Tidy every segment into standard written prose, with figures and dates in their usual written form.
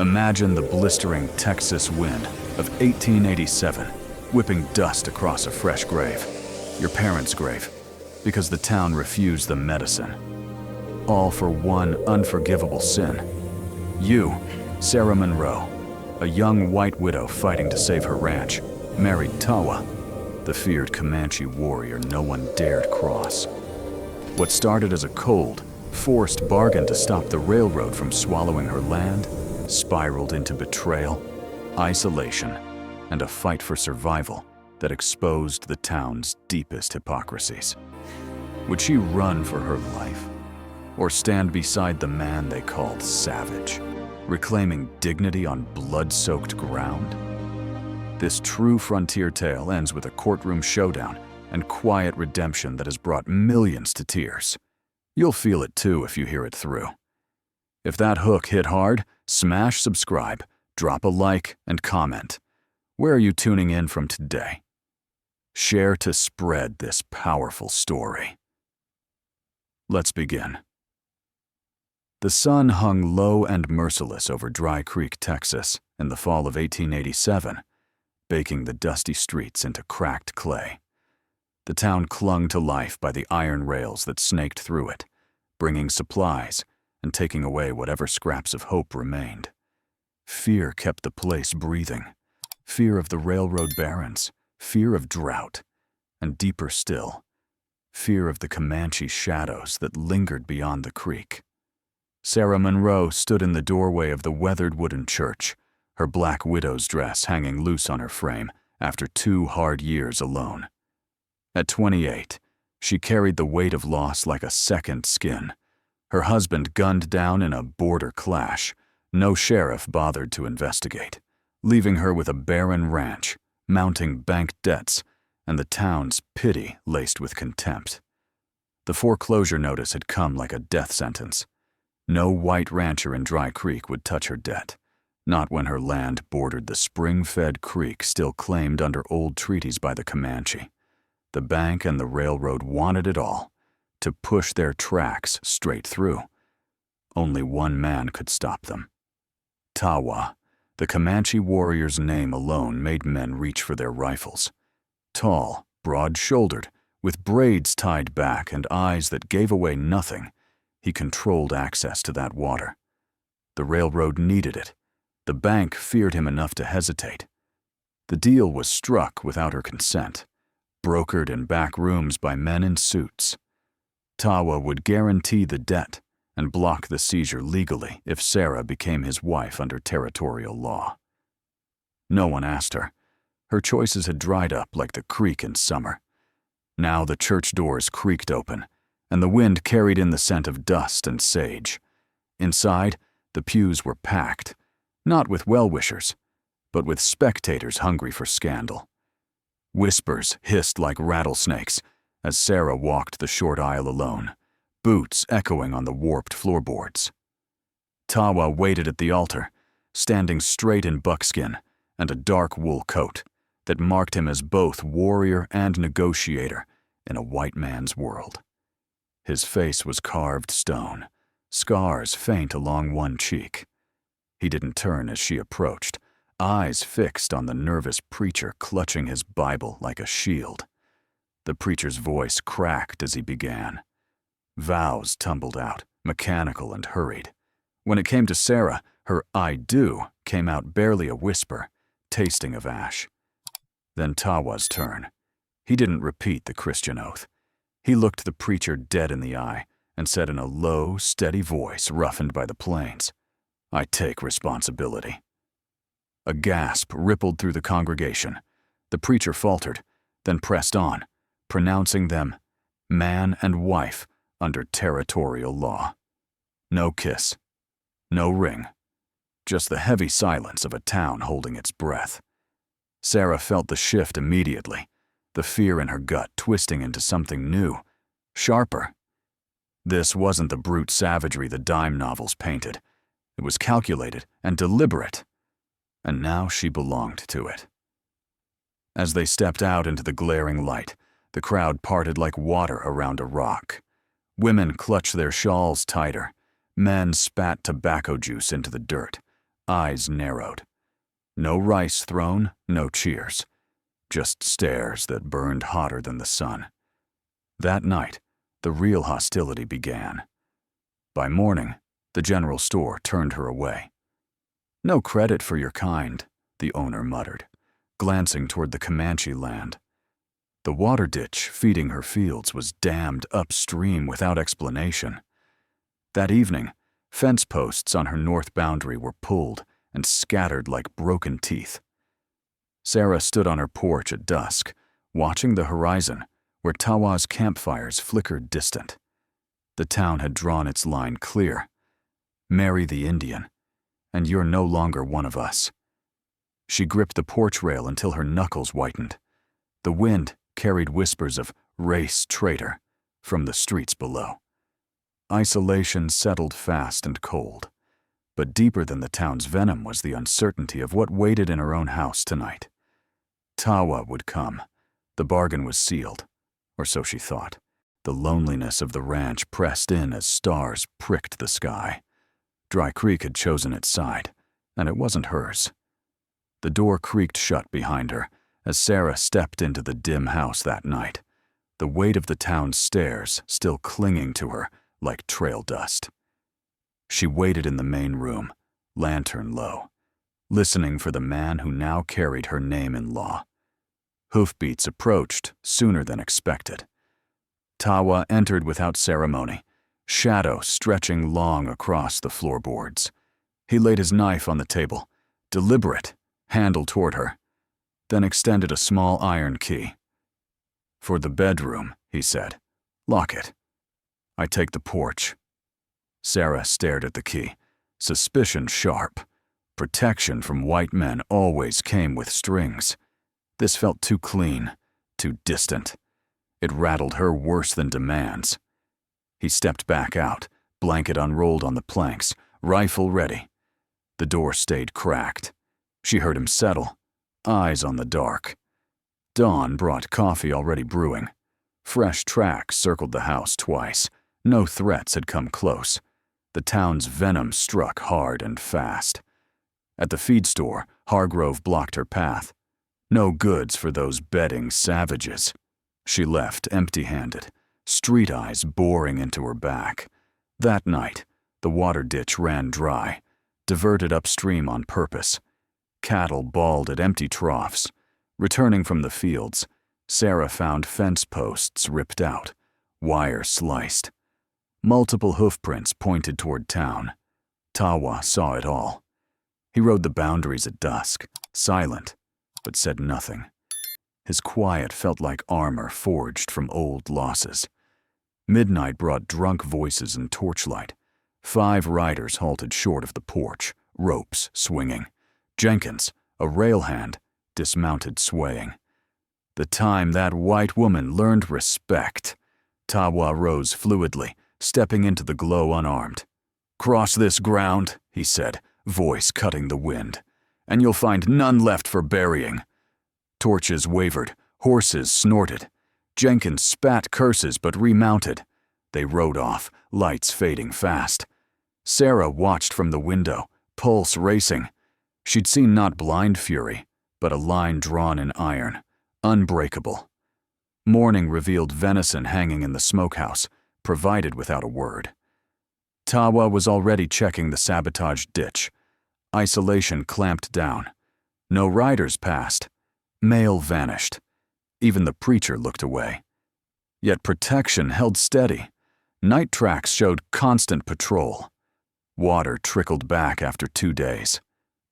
Imagine the blistering Texas wind of 1887 whipping dust across a fresh grave, your parents' grave, because the town refused them medicine. All for one unforgivable sin. You, Sarah Monroe, a young white widow fighting to save her ranch, married Tawa, the feared Comanche warrior no one dared cross. What started as a cold, forced bargain to stop the railroad from swallowing her land spiraled into betrayal, isolation, and a fight for survival that exposed the town's deepest hypocrisies. Would she run for her life, or stand beside the man they called savage, reclaiming dignity on blood-soaked ground? This true frontier tale ends with a courtroom showdown and quiet redemption that has brought millions to tears. You'll feel it too if you hear it through. If that hook hit hard, smash subscribe, drop a like, and comment. Where are you tuning in from today? Share to spread this powerful story. Let's begin. The sun hung low and merciless over Dry Creek, Texas, in the fall of 1887, baking the dusty streets into cracked clay. The town clung to life by the iron rails that snaked through it, bringing supplies and taking away whatever scraps of hope remained. Fear kept the place breathing. Fear of the railroad barons, fear of drought, and deeper still, fear of the Comanche shadows that lingered beyond the creek. Sarah Monroe stood in the doorway of the weathered wooden church, her black widow's dress hanging loose on her frame after 2 hard years alone. At 28, she carried the weight of loss like a second skin. Her husband gunned down in a border clash. No sheriff bothered to investigate, leaving her with a barren ranch, mounting bank debts, and the town's pity laced with contempt. The foreclosure notice had come like a death sentence. No white rancher in Dry Creek would touch her debt, not when her land bordered the spring-fed creek still claimed under old treaties by the Comanche. The bank and the railroad wanted it all, to push their tracks straight through. Only one man could stop them. Tawa, the Comanche warrior's name alone made men reach for their rifles. Tall, broad-shouldered, with braids tied back and eyes that gave away nothing, he controlled access to that water. The railroad needed it. The bank feared him enough to hesitate. The deal was struck without her consent, brokered in back rooms by men in suits. Tawa would guarantee the debt and block the seizure legally if Sarah became his wife under territorial law. No one asked her. Her choices had dried up like the creek in summer. Now the church doors creaked open, and the wind carried in the scent of dust and sage. Inside, the pews were packed, not with well-wishers, but with spectators hungry for scandal. Whispers hissed like rattlesnakes as Sarah walked the short aisle alone, boots echoing on the warped floorboards. Tawa waited at the altar, standing straight in buckskin and a dark wool coat that marked him as both warrior and negotiator in a white man's world. His face was carved stone, scars faint along one cheek. He didn't turn as she approached, eyes fixed on the nervous preacher clutching his Bible like a shield. The preacher's voice cracked as he began. Vows tumbled out, mechanical and hurried. When it came to Sarah, her "I do" came out barely a whisper, tasting of ash. Then Tawa's turn. He didn't repeat the Christian oath. He looked the preacher dead in the eye and said in a low, steady voice roughened by the plains, "I take responsibility." A gasp rippled through the congregation. The preacher faltered, then pressed on, pronouncing them man and wife under territorial law. No kiss, no ring, just the heavy silence of a town holding its breath. Sarah felt the shift immediately, the fear in her gut twisting into something new, sharper. This wasn't the brute savagery the dime novels painted. It was calculated and deliberate, and now she belonged to it. As they stepped out into the glaring light, the crowd parted like water around a rock. Women clutched their shawls tighter. Men spat tobacco juice into the dirt, eyes narrowed. No rice thrown, no cheers. Just stares that burned hotter than the sun. That night, the real hostility began. By morning, the general store turned her away. "No credit for your kind," the owner muttered, glancing toward the Comanche land. The water ditch feeding her fields was dammed upstream without explanation. That evening, fence posts on her north boundary were pulled and scattered like broken teeth. Sarah stood on her porch at dusk, watching the horizon where Tawa's campfires flickered distant. The town had drawn its line clear. Marry the Indian, and you're no longer one of us. She gripped the porch rail until her knuckles whitened. The wind carried whispers of "race traitor" from the streets below. Isolation settled fast and cold, but deeper than the town's venom was the uncertainty of what waited in her own house tonight. Tawa would come. The bargain was sealed, or so she thought. The loneliness of the ranch pressed in as stars pricked the sky. Dry Creek had chosen its side, and it wasn't hers. The door creaked shut behind her as Sarah stepped into the dim house that night, the weight of the town's stairs still clinging to her like trail dust. She waited in the main room, lantern low, listening for the man who now carried her name in law. Hoofbeats approached sooner than expected. Tawa entered without ceremony, shadow stretching long across the floorboards. He laid his knife on the table, deliberate, handle toward her, then extended a small iron key. "For the bedroom," he said. "Lock it. I take the porch." Sarah stared at the key, suspicion sharp. Protection from white men always came with strings. This felt too clean, too distant. It rattled her worse than demands. He stepped back out, blanket unrolled on the planks, rifle ready. The door stayed cracked. She heard him settle, eyes on the dark. Dawn brought coffee already brewing. Fresh tracks circled the house twice. No threats had come close. The town's venom struck hard and fast. At the feed store, Hargrove blocked her path. No goods for those bedding savages. She left empty-handed, street eyes boring into her back. That night, the water ditch ran dry, diverted upstream on purpose. Cattle bawled at empty troughs. Returning from the fields, Sarah found fence posts ripped out, wire sliced. Multiple hoofprints pointed toward town. Tawa saw it all. He rode the boundaries at dusk, silent, but said nothing. His quiet felt like armor forged from old losses. Midnight brought drunk voices and torchlight. 5 riders halted short of the porch, ropes swinging. Jenkins, a rail hand, dismounted swaying. The time that white woman learned respect. Tawa rose fluidly, stepping into the glow unarmed. "Cross this ground," he said, voice cutting the wind, "and you'll find none left for burying." Torches wavered, horses snorted. Jenkins spat curses but remounted. They rode off, lights fading fast. Sarah watched from the window, pulse racing. She'd seen not blind fury, but a line drawn in iron, unbreakable. Morning revealed venison hanging in the smokehouse, provided without a word. Tawa was already checking the sabotaged ditch. Isolation clamped down. No riders passed. Mail vanished. Even the preacher looked away. Yet protection held steady. Night tracks showed constant patrol. Water trickled back after 2 days.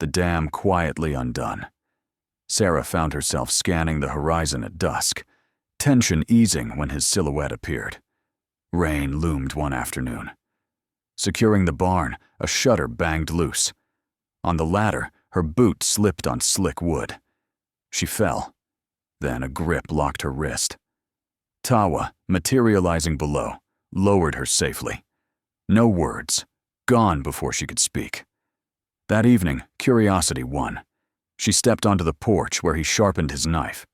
The dam quietly undone. Sarah found herself scanning the horizon at dusk, tension easing when his silhouette appeared. Rain loomed one afternoon. Securing the barn, a shutter banged loose. On the ladder, her boot slipped on slick wood. She fell. Then a grip locked her wrist. Tawa, materializing below, lowered her safely. No words, gone before she could speak. That evening, curiosity won. She stepped onto the porch where he sharpened his knife.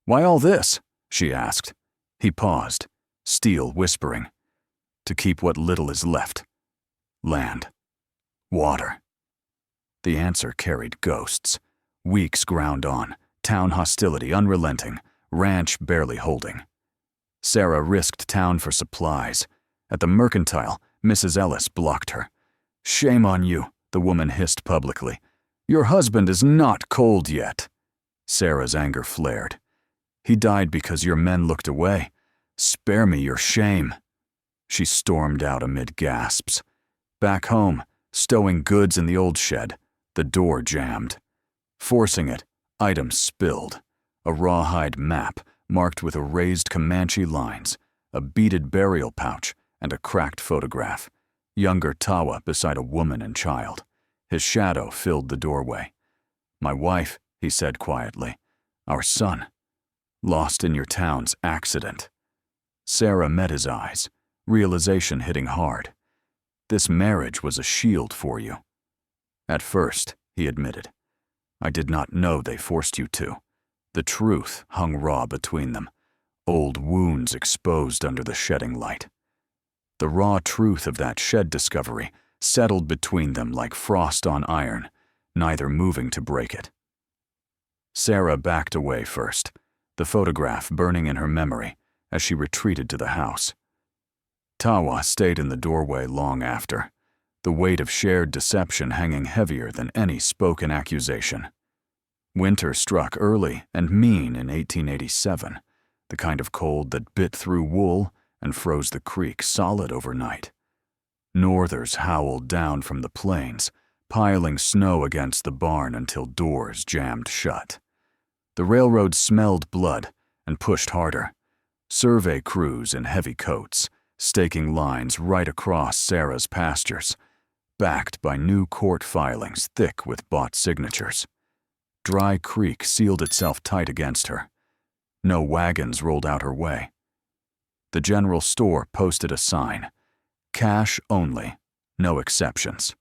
"Why all this?" she asked. He paused, steel whispering. "To keep what little is left. Land. Water." The answer carried ghosts. Weeks ground on, town hostility unrelenting, ranch barely holding. Sarah risked town for supplies. At the mercantile, Mrs. Ellis blocked her. "Shame on you," the woman hissed publicly. "Your husband is not cold yet." Sarah's anger flared. "He died because your men looked away. Spare me your shame." She stormed out amid gasps. Back home, stowing goods in the old shed, the door jammed. Forcing it, items spilled. A rawhide map marked with erased Comanche lines, a beaded burial pouch, and a cracked photograph. Younger Tawa beside a woman and child. His shadow filled the doorway. "My wife," he said quietly. "Our son. Lost in your town's accident." Sarah met his eyes, realization hitting hard. "This marriage was a shield for you." "At first," he admitted. "I did not know they forced you to." The truth hung raw between them, old wounds exposed under the shedding light. The raw truth of that shed discovery settled between them like frost on iron, neither moving to break it. Sarah backed away first, the photograph burning in her memory as she retreated to the house. Tawa stayed in the doorway long after, the weight of shared deception hanging heavier than any spoken accusation. Winter struck early and mean in 1887, the kind of cold that bit through wool and froze the creek solid overnight. Northers howled down from the plains, piling snow against the barn until doors jammed shut. The railroad smelled blood and pushed harder. Survey crews in heavy coats, staking lines right across Sarah's pastures, backed by new court filings thick with bought signatures. Dry Creek sealed itself tight against her. No wagons rolled out her way. The general store posted a sign, "Cash only, no exceptions."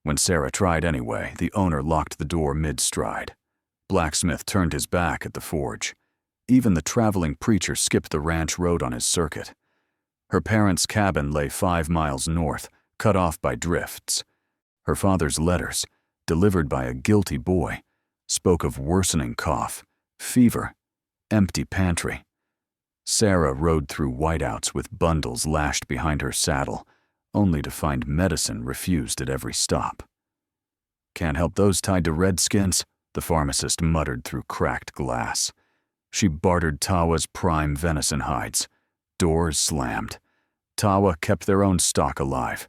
When Sarah tried anyway, the owner locked the door mid-stride. Blacksmith turned his back at the forge. Even the traveling preacher skipped the ranch road on his circuit. Her parents' cabin lay 5 miles north, cut off by drifts. Her father's letters, delivered by a guilty boy, spoke of worsening cough, fever, empty pantry. Sarah rode through whiteouts with bundles lashed behind her saddle, only to find medicine refused at every stop. "Can't help those tied to redskins," the pharmacist muttered through cracked glass. She bartered Tawa's prime venison hides. Doors slammed. Tawa kept their own stock alive,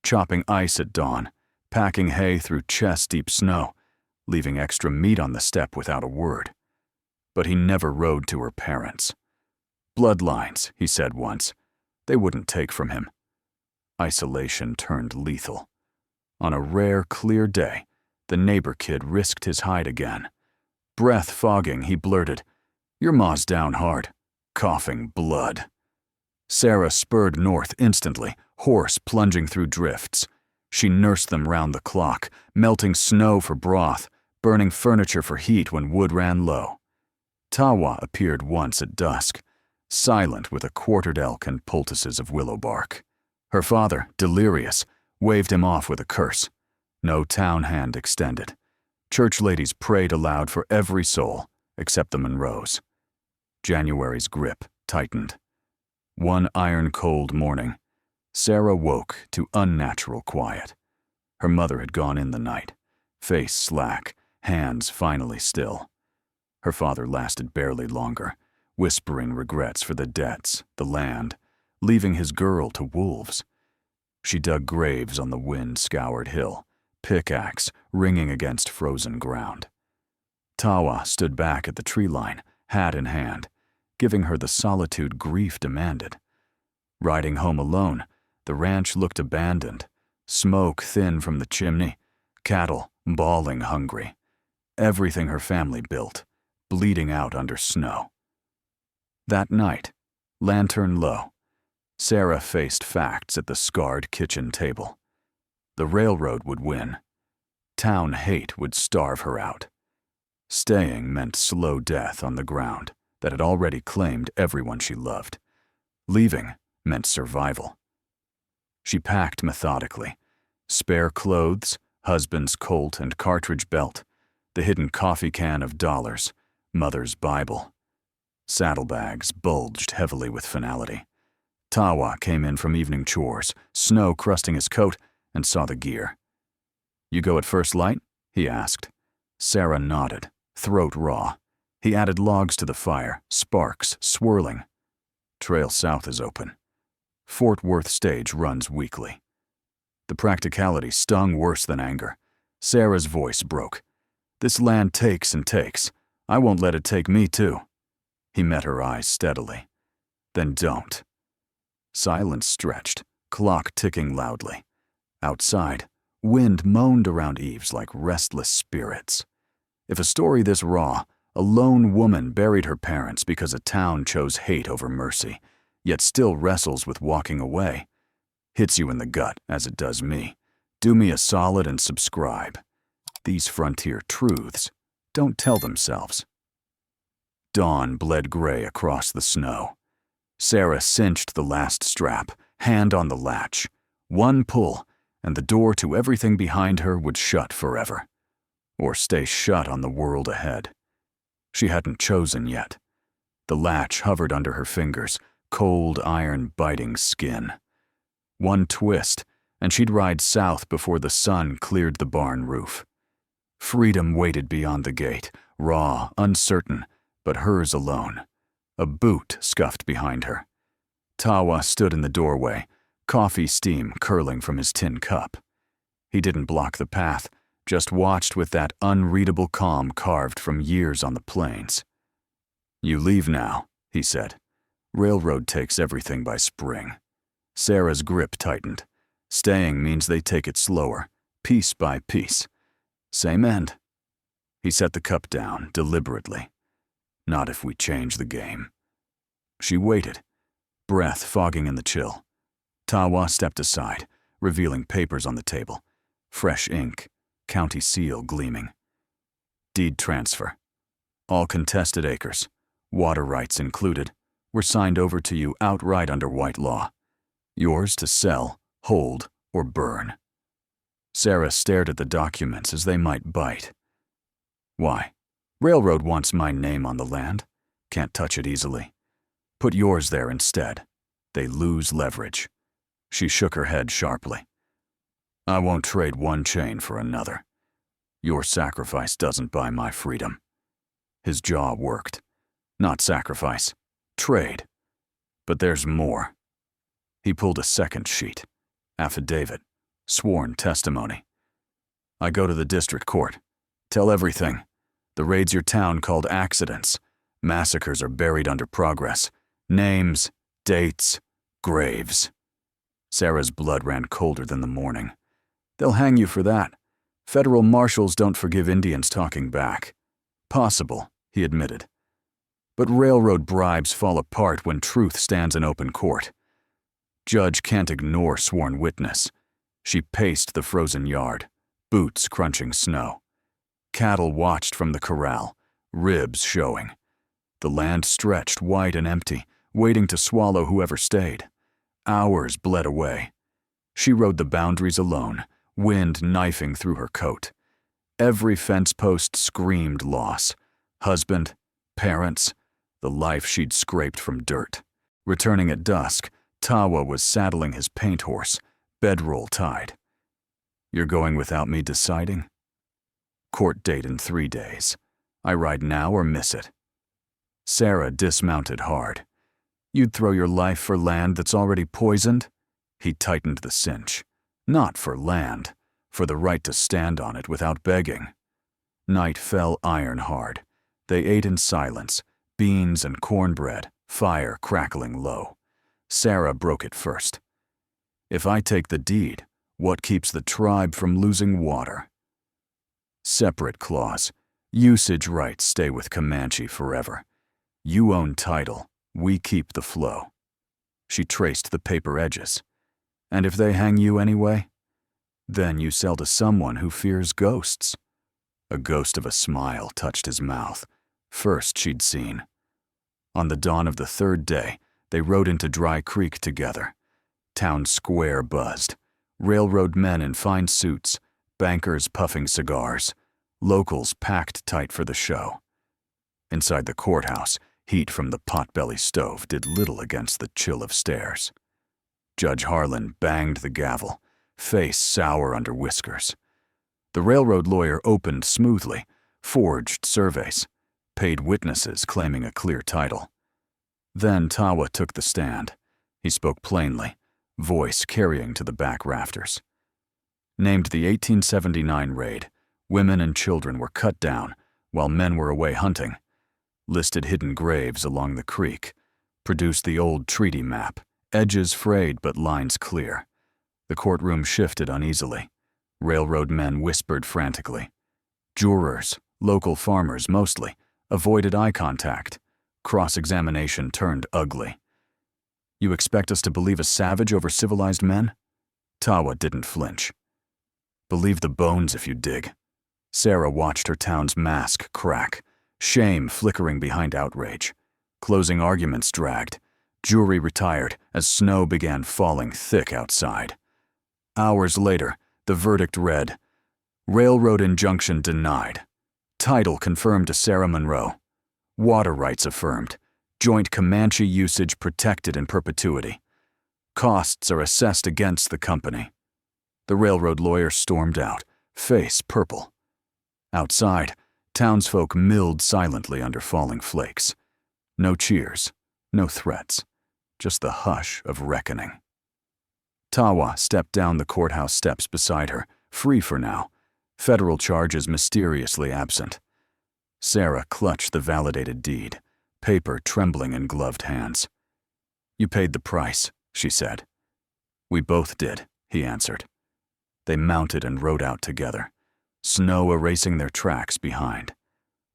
chopping ice at dawn, packing hay through chest-deep snow, leaving extra meat on the step without a word. But he never rode to her parents. "Bloodlines," he said once. They wouldn't take from him. Isolation turned lethal. On a rare, clear day, the neighbor kid risked his hide again. Breath fogging, he blurted, "Your ma's down hard, coughing blood." Sarah spurred north instantly, horse plunging through drifts. She nursed them round the clock, melting snow for broth, burning furniture for heat when wood ran low. Tawa appeared once at dusk, silent with a quartered elk and poultices of willow bark. Her father, delirious, waved him off with a curse. No town hand extended. Church ladies prayed aloud for every soul, except the Monroes. January's grip tightened. One iron-cold morning, Sarah woke to unnatural quiet. Her mother had gone in the night, face slack, hands finally still. Her father lasted barely longer, whispering regrets for the debts, the land, leaving his girl to wolves. She dug graves on the wind-scoured hill, pickaxe ringing against frozen ground. Tawa stood back at the tree line, hat in hand, giving her the solitude grief demanded. Riding home alone, the ranch looked abandoned, smoke thin from the chimney, cattle bawling hungry. Everything her family built, bleeding out under snow. That night, lantern low, Sarah faced facts at the scarred kitchen table. The railroad would win. Town hate would starve her out. Staying meant slow death on the ground that had already claimed everyone she loved. Leaving meant survival. She packed methodically, spare clothes, husband's Colt and cartridge belt, the hidden coffee can of dollars, mother's Bible. Saddlebags bulged heavily with finality. Tawa came in from evening chores, snow crusting his coat, and saw the gear. "You go at first light?" he asked. Sarah nodded, throat raw. He added logs to the fire, sparks swirling. "Trail south is open. Fort Worth stage runs weekly." The practicality stung worse than anger. Sarah's voice broke. "This land takes and takes. I won't let it take me too." He met her eyes steadily. "Then don't." Silence stretched, clock ticking loudly. Outside, wind moaned around eaves like restless spirits. If a story this raw, a lone woman buried her parents because a town chose hate over mercy, yet still wrestles with walking away, hits you in the gut as it does me, do me a solid and subscribe. These frontier truths don't tell themselves. Dawn bled gray across the snow. Sarah cinched the last strap, hand on the latch. One pull, and the door to everything behind her would shut forever. Or stay shut on the world ahead. She hadn't chosen yet. The latch hovered under her fingers, cold iron biting skin. One twist, and she'd ride south before the sun cleared the barn roof. Freedom waited beyond the gate, raw, uncertain, but hers alone. A boot scuffed behind her. Tawa stood in the doorway, coffee steam curling from his tin cup. He didn't block the path, just watched with that unreadable calm carved from years on the plains. "You leave now," he said. "Railroad takes everything by spring." Sarah's grip tightened. Staying means they take it slower, piece by piece. Same end. He set the cup down, deliberately. "Not if we change the game." She waited, breath fogging in the chill. Tawa stepped aside, revealing papers on the table. Fresh ink, county seal gleaming. Deed transfer. All contested acres, water rights included, were signed over to you outright under white law. Yours to sell, hold, or burn. Sarah stared at the documents as they might bite. "Why? Railroad wants my name on the land. Can't touch it easily. Put yours there instead. They lose leverage." She shook her head sharply. "I won't trade one chain for another. Your sacrifice doesn't buy my freedom." His jaw worked. "Not sacrifice. Trade. But there's more." He pulled a second sheet. Affidavit. Sworn testimony. "I go to the district court. Tell everything. The raids your town called accidents. Massacres are buried under progress. Names, dates, graves." Sarah's blood ran colder than the morning. "They'll hang you for that. Federal marshals don't forgive Indians talking back." "Possible," he admitted. "But railroad bribes fall apart when truth stands in open court. Judge can't ignore sworn witness." She paced the frozen yard, boots crunching snow. Cattle watched from the corral, ribs showing. The land stretched white and empty, waiting to swallow whoever stayed. Hours bled away. She rode the boundaries alone, wind knifing through her coat. Every fence post screamed loss. Husband, parents, the life she'd scraped from dirt. Returning at dusk, Tawa was saddling his paint horse, bedroll tied. "You're going without me deciding?" "Court date in 3 days. I ride now or miss it." Sarah dismounted hard. "You'd throw your life for land that's already poisoned?" He tightened the cinch. "Not for land, for the right to stand on it without begging." Night fell iron hard. They ate in silence, beans and cornbread, fire crackling low. Sarah broke it first. "If I take the deed, what keeps the tribe from losing water?" "Separate clause. Usage rights stay with Comanche forever. You own title, we keep the flow." She traced the paper edges. "And if they hang you anyway? Then you sell to someone who fears ghosts." A ghost of a smile touched his mouth. First she'd seen. On the dawn of the 3rd day, they rode into Dry Creek together. Town square buzzed. Railroad men in fine suits, bankers puffing cigars, locals packed tight for the show. Inside the courthouse, heat from the potbelly stove did little against the chill of stairs. Judge Harlan banged the gavel, face sour under whiskers. The railroad lawyer opened smoothly, forged surveys, paid witnesses claiming a clear title. Then Tawa took the stand. He spoke plainly, voice carrying to the back rafters. Named the 1879 raid, women and children were cut down while men were away hunting. Listed hidden graves along the creek. Produced the old treaty map, edges frayed but lines clear. The courtroom shifted uneasily. Railroad men whispered frantically. Jurors, local farmers mostly, avoided eye contact. Cross-examination turned ugly. You expect us to believe a savage over civilized men? Tawa didn't flinch. Believe the bones if you dig. Sarah watched her town's mask crack, shame flickering behind outrage. Closing arguments dragged. Jury retired as snow began falling thick outside. Hours later, the verdict read, Railroad injunction denied. Title confirmed to Sarah Monroe. Water rights affirmed. Joint Comanche usage protected in perpetuity. Costs are assessed against the company. The railroad lawyer stormed out, face purple. Outside, townsfolk milled silently under falling flakes. No cheers, no threats, just the hush of reckoning. Tawa stepped down the courthouse steps beside her, free for now, federal charges mysteriously absent. Sarah clutched the validated deed, paper trembling in gloved hands. You paid the price, she said. We both did, he answered. They mounted and rode out together, snow erasing their tracks behind.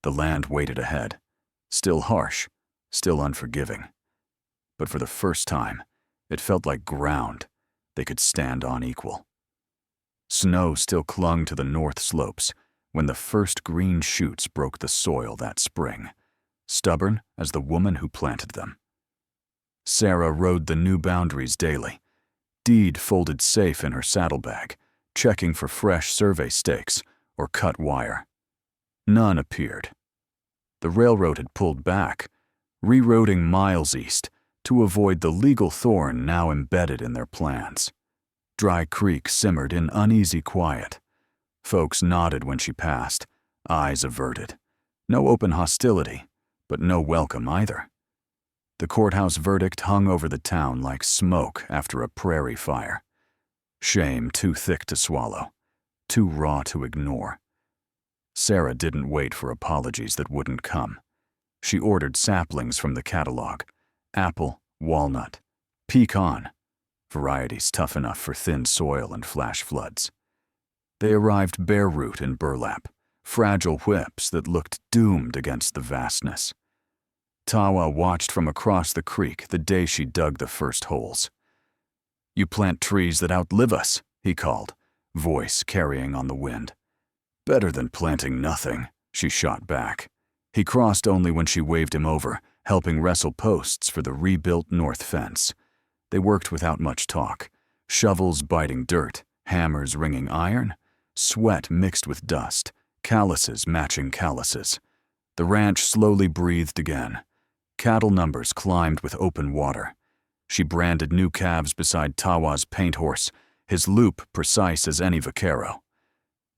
The land waited ahead, still harsh, still unforgiving. But for the first time, it felt like ground they could stand on equal. Snow still clung to the north slopes when the first green shoots broke the soil that spring, stubborn as the woman who planted them. Sarah rode the new boundaries daily, deed folded safe in her saddlebag, checking for fresh survey stakes or cut wire. None appeared. The railroad had pulled back, rerouting miles east to avoid the legal thorn now embedded in their plans. Dry Creek simmered in uneasy quiet. Folks nodded when she passed, eyes averted. No open hostility, but no welcome either. The courthouse verdict hung over the town like smoke after a prairie fire. Shame too thick to swallow, too raw to ignore. Sarah didn't wait for apologies that wouldn't come. She ordered saplings from the catalog, apple, walnut, pecan, varieties tough enough for thin soil and flash floods. They arrived bare root in burlap, fragile whips that looked doomed against the vastness. Tawa watched from across the creek the day she dug the first holes. You plant trees that outlive us, he called, voice carrying on the wind. Better than planting nothing, she shot back. He crossed only when she waved him over, helping wrestle posts for the rebuilt north fence. They worked without much talk, shovels biting dirt, hammers ringing iron, sweat mixed with dust, calluses matching calluses. The ranch slowly breathed again. Cattle numbers climbed with open water. She branded new calves beside Tawa's paint horse, his loop precise as any vaquero.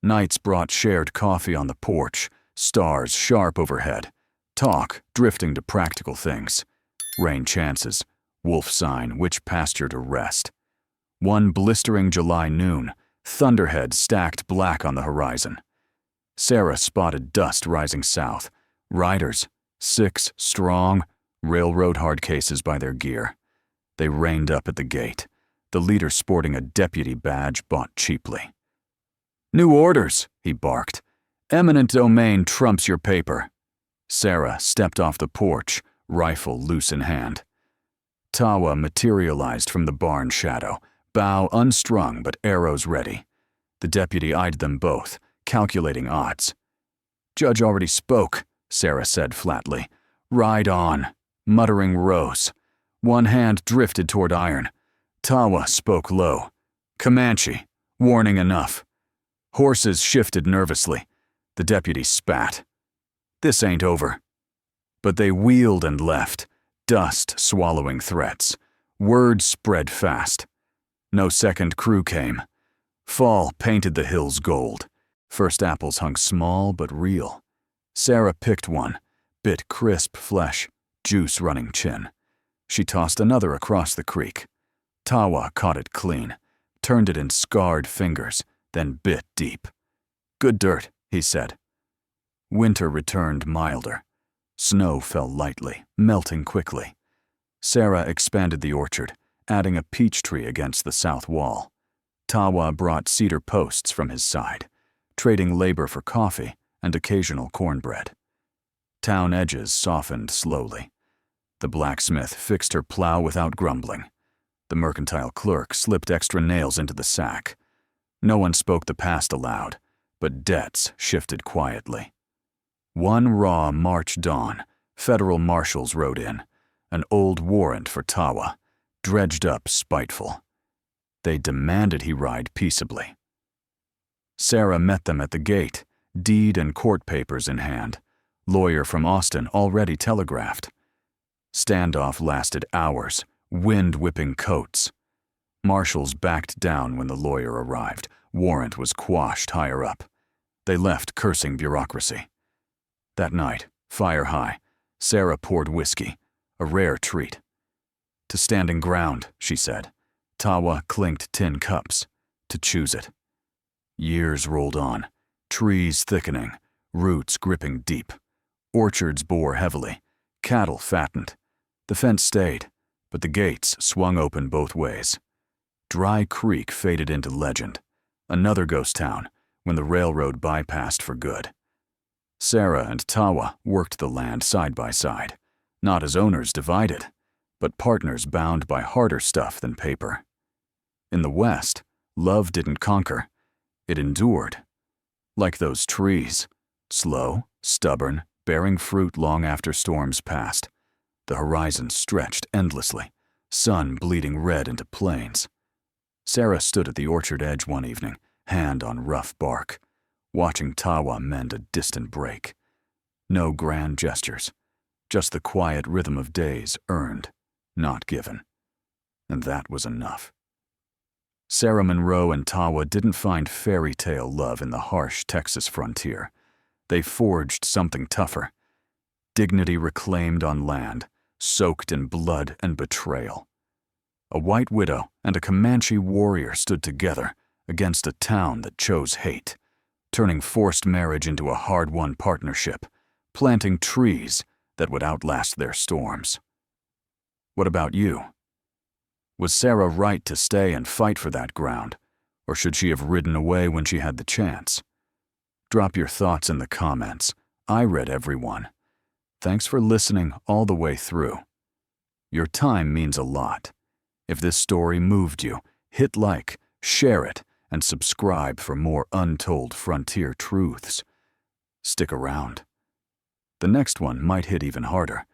Nights brought shared coffee on the porch, stars sharp overhead, talk drifting to practical things. Rain chances, wolf sign, which pasture to rest. One blistering July noon, thunderhead stacked black on the horizon. Sarah spotted dust rising south, riders, 6 strong, railroad hard cases by their gear. They reined up at the gate, the leader sporting a deputy badge bought cheaply. New orders, he barked. Eminent domain trumps your paper. Sarah stepped off the porch, rifle loose in hand. Tawa materialized from the barn shadow, bow unstrung but arrows ready. The deputy eyed them both, calculating odds. Judge already spoke, Sarah said flatly. Ride on. Muttering rose. One hand drifted toward iron. Tawa spoke low. Comanche. Warning enough. Horses shifted nervously. The deputy spat. "This ain't over." But they wheeled and left, dust swallowing threats. Word spread fast. No second crew came. Fall painted the hills gold. First apples hung small but real. Sarah picked one, bit crisp flesh, juice running chin. She tossed another across the creek. Tawa caught it clean, turned it in scarred fingers, then bit deep. "Good dirt," he said. Winter returned milder. Snow fell lightly, melting quickly. Sarah expanded the orchard, adding a peach tree against the south wall. Tawa brought cedar posts from his side, trading labor for coffee and occasional cornbread. Town edges softened slowly. The blacksmith fixed her plow without grumbling. The mercantile clerk slipped extra nails into the sack. No one spoke the past aloud, but debts shifted quietly. One raw March dawn, federal marshals rode in, an old warrant for Tawa, dredged up spiteful. They demanded he ride peaceably. Sarah met them at the gate, deed and court papers in hand. Lawyer from Austin already telegraphed. Standoff lasted hours, wind whipping coats. Marshals backed down when the lawyer arrived. Warrant was quashed higher up. They left cursing bureaucracy. That night, fire high, Sarah poured whiskey, a rare treat. "To standing ground," she said. Tawa clinked tin cups. "To choose it." Years rolled on, trees thickening, roots gripping deep. Orchards bore heavily, cattle fattened. The fence stayed, but the gates swung open both ways. Dry Creek faded into legend, another ghost town when the railroad bypassed for good. Sarah and Tawa worked the land side by side, not as owners divided, but partners bound by harder stuff than paper. In the West, love didn't conquer, it endured. Like those trees, slow, stubborn, bearing fruit long after storms passed. The horizon stretched endlessly, sun bleeding red into plains. Sarah stood at the orchard edge one evening, hand on rough bark, watching Tawa mend a distant break. No grand gestures, just the quiet rhythm of days earned, not given. And that was enough. Sarah Monroe and Tawa didn't find fairy tale love in the harsh Texas frontier. They forged something tougher. Dignity reclaimed on land, soaked in blood and betrayal. A white widow and a Comanche warrior stood together against a town that chose hate, turning forced marriage into a hard-won partnership, planting trees that would outlast their storms. What about you? Was Sarah right to stay and fight for that ground, or should she have ridden away when she had the chance? Drop your thoughts in the comments. I read every one. Thanks for listening all the way through. Your time means a lot. If this story moved you, hit like, share it, and subscribe for more untold frontier truths. Stick around. The next one might hit even harder.